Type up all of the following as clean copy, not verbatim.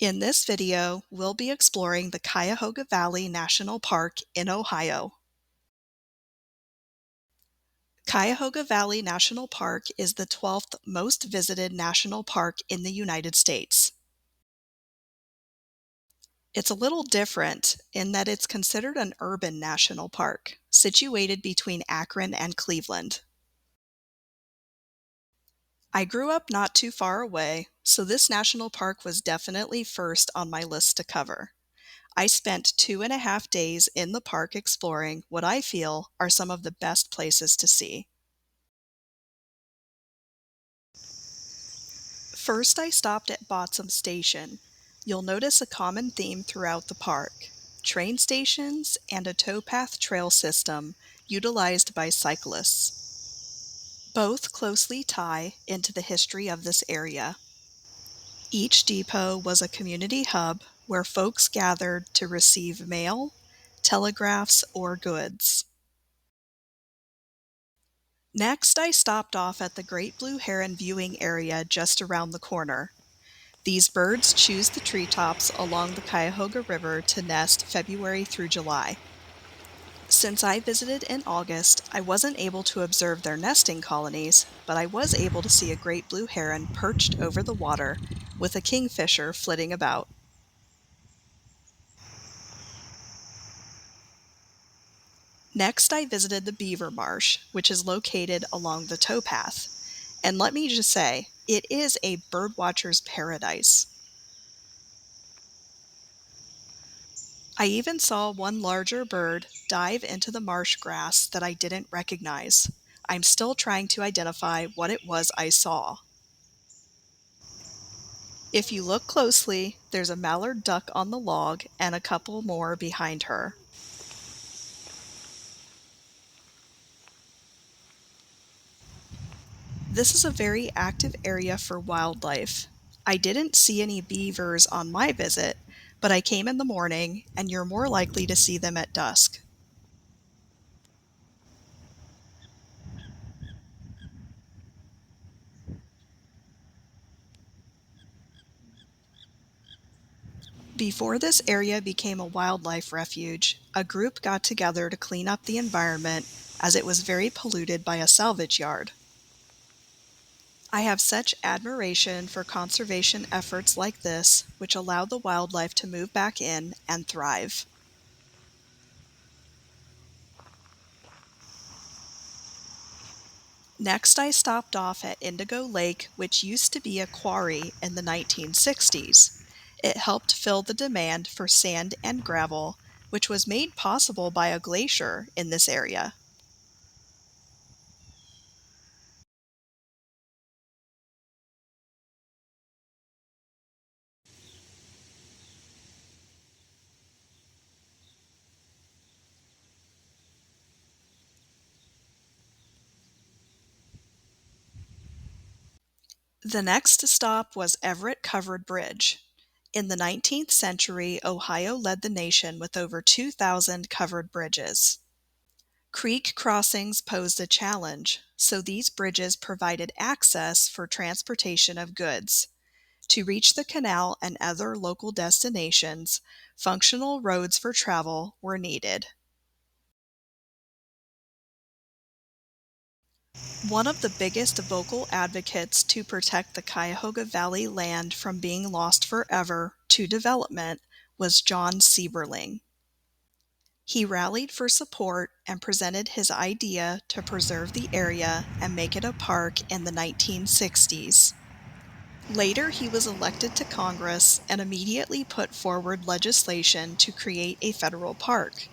In this video, we'll be exploring the Cuyahoga Valley National Park in Ohio. Cuyahoga Valley National Park is the 12th most visited national park in the United States. It's a little different in that it's considered an urban national park, situated between Akron and Cleveland. I grew up not too far away, so this national park was definitely first on my list to cover. I spent 2.5 days in the park exploring what I feel are some of the best places to see. First, I stopped at Botzum Station. You'll notice a common theme throughout the park: train stations and a towpath trail system utilized by cyclists. Both closely tie into the history of this area. Each depot was a community hub where folks gathered to receive mail, telegraphs, or goods. Next, I stopped off at the Great Blue Heron viewing area just around the corner. These birds choose the treetops along the Cuyahoga River to nest February through July. Since I visited in August, I wasn't able to observe their nesting colonies, but I was able to see a great blue heron perched over the water with a kingfisher flitting about. Next, I visited the Beaver Marsh, which is located along the towpath. And let me just say, it is a birdwatcher's paradise. I even saw one larger bird dive into the marsh grass that I didn't recognize. I'm still trying to identify what it was I saw. If you look closely, there's a mallard duck on the log and a couple more behind her. This is a very active area for wildlife. I didn't see any beavers on my visit, but I came in the morning and you're more likely to see them at dusk. Before this area became a wildlife refuge, a group got together to clean up the environment as it was very polluted by a salvage yard. I have such admiration for conservation efforts like this, which allow the wildlife to move back in and thrive. Next, I stopped off at Indigo Lake, which used to be a quarry in the 1960s. It helped fill the demand for sand and gravel, which was made possible by a glacier in this area. The next stop was Everett Covered Bridge. In the 19th century, Ohio led the nation with over 2,000 covered bridges. Creek crossings posed a challenge, so these bridges provided access for transportation of goods. To reach the canal and other local destinations, functional roads for travel were needed. One of the biggest vocal advocates to protect the Cuyahoga Valley land from being lost forever to development was John Sieberling. He rallied for support and presented his idea to preserve the area and make it a park in the 1960s. Later, he was elected to Congress and immediately put forward legislation to create a federal park,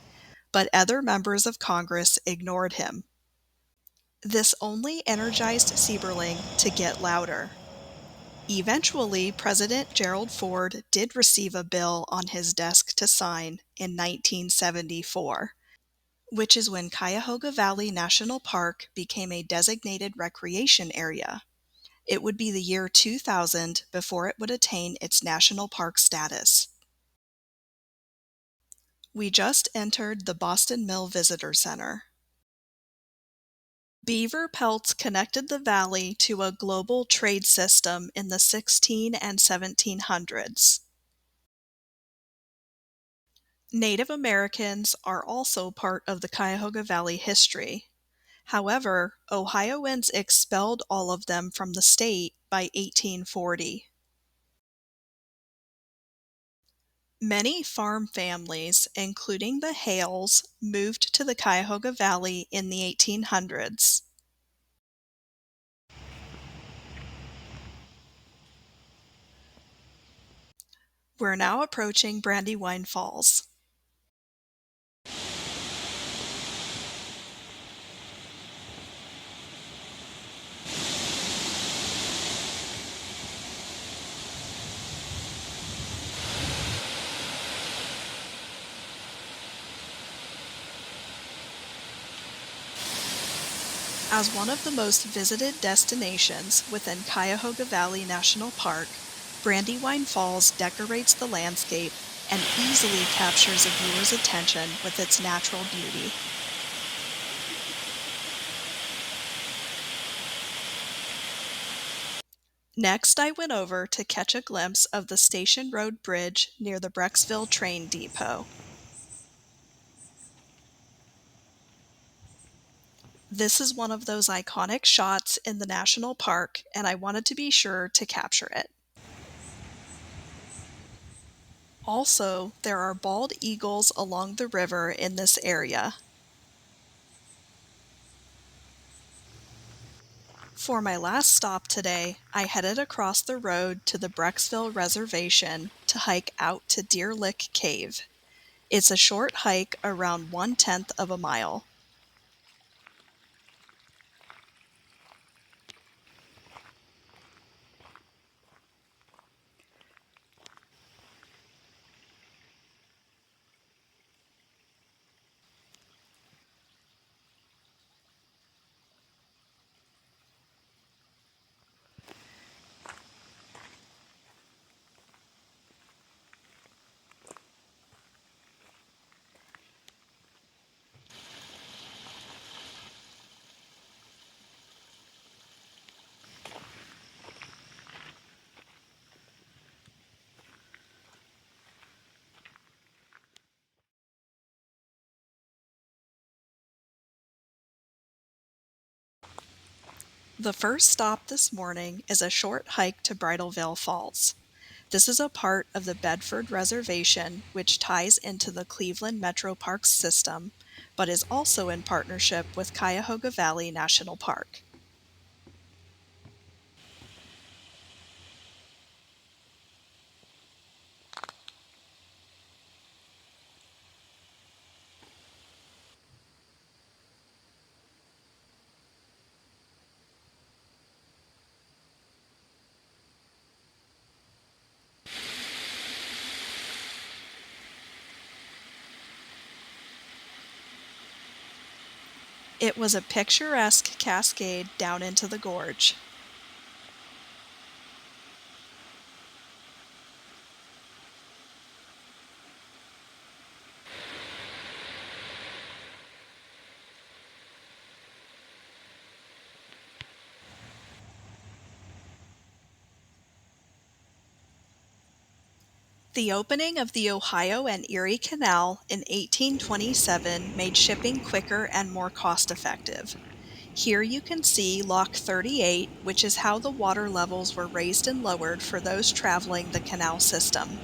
but other members of Congress ignored him. This only energized Sieberling to get louder. Eventually, President Gerald Ford did receive a bill on his desk to sign in 1974, which is when Cuyahoga Valley National Park became a designated recreation area. It would be the year 2000 before it would attain its national park status. We just entered the Boston Mill Visitor Center. Beaver pelts connected the valley to a global trade system in the 16 and 1700s. Native Americans are also part of the Cuyahoga Valley history. However, Ohioans expelled all of them from the state by 1840. Many farm families, including the Hales, moved to the Cuyahoga Valley in the 1800s. We're now approaching Brandywine Falls. As one of the most visited destinations within Cuyahoga Valley National Park, Brandywine Falls decorates the landscape and easily captures a viewer's attention with its natural beauty. Next, I went over to catch a glimpse of the Station Road Bridge near the Brecksville train depot. This is one of those iconic shots in the national park, and I wanted to be sure to capture it. Also, there are bald eagles along the river in this area. For my last stop today, I headed across the road to the Brecksville Reservation to hike out to Deer Lick Cave. It's a short hike around 1/10 of a mile. The first stop this morning is a short hike to Bridal Veil Falls. This is a part of the Bedford Reservation which ties into the Cleveland Metro Parks system, but is also in partnership with Cuyahoga Valley National Park. It was a picturesque cascade down into the gorge. The opening of the Ohio and Erie Canal in 1827 made shipping quicker and more cost-effective. Here you can see Lock 38, which is how the water levels were raised and lowered for those traveling the canal system.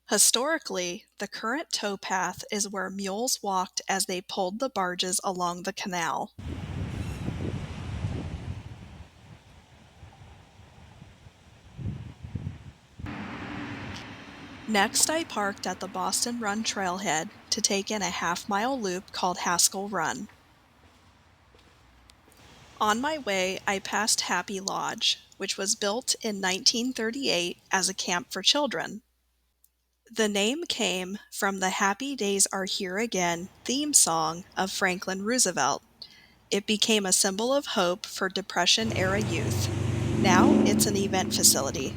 Historically, the current towpath is where mules walked as they pulled the barges along the canal. Next, I parked at the Boston Run trailhead to take in a half-mile loop called Haskal Run. On my way, I passed Happy Lodge, which was built in 1938 as a camp for children. The name came from the Happy Days Are Here Again theme song of Franklin Roosevelt. It became a symbol of hope for Depression-era youth. Now it's an event facility.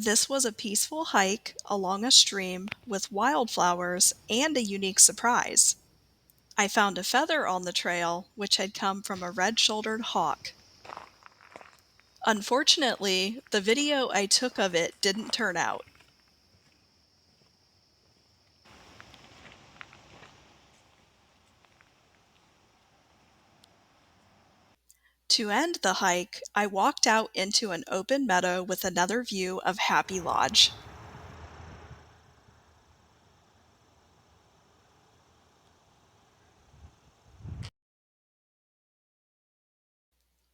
This was a peaceful hike along a stream with wildflowers and a unique surprise. I found a feather on the trail which had come from a red-shouldered hawk. Unfortunately, the video I took of it didn't turn out. To end the hike, I walked out into an open meadow with another view of Happy Lodge.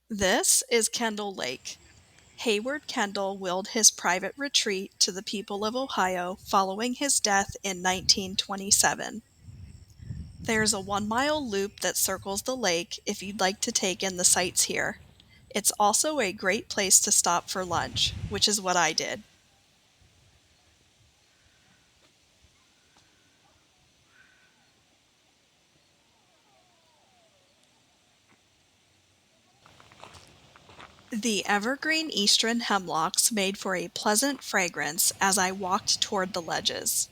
This is Kendall Lake. Hayward Kendall willed his private retreat to the people of Ohio following his death in 1927. There's a 1-mile loop that circles the lake if you'd like to take in the sights here. It's also a great place to stop for lunch, which is what I did. The evergreen eastern hemlocks made for a pleasant fragrance as I walked toward the ledges.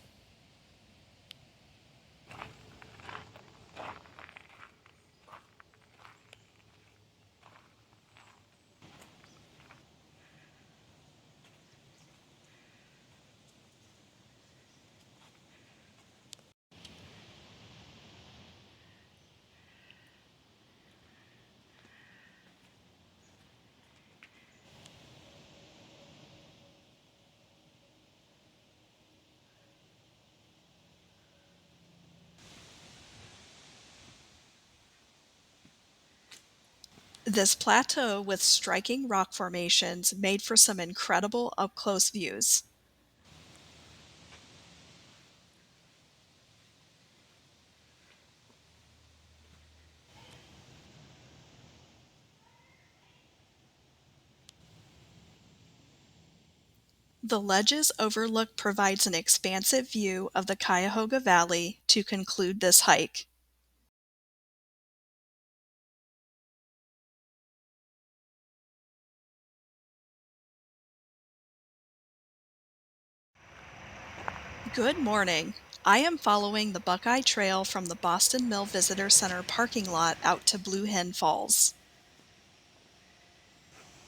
This plateau with striking rock formations made for some incredible up-close views. The ledge's overlook provides an expansive view of the Cuyahoga Valley to conclude this hike. Good morning. I am following the Buckeye Trail from the Boston Mill Visitor Center parking lot out to Blue Hen Falls.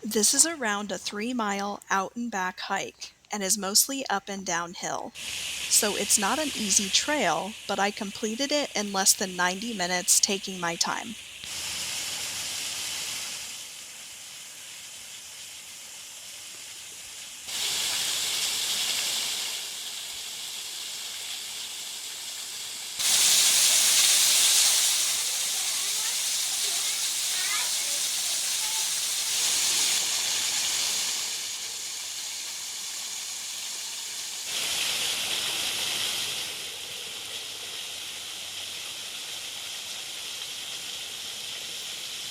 This is around a 3-mile out and back hike and is mostly up and downhill. So it's not an easy trail, but I completed it in less than 90 minutes taking my time.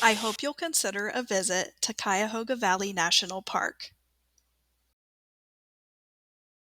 I hope you'll consider a visit to Cuyahoga Valley National Park.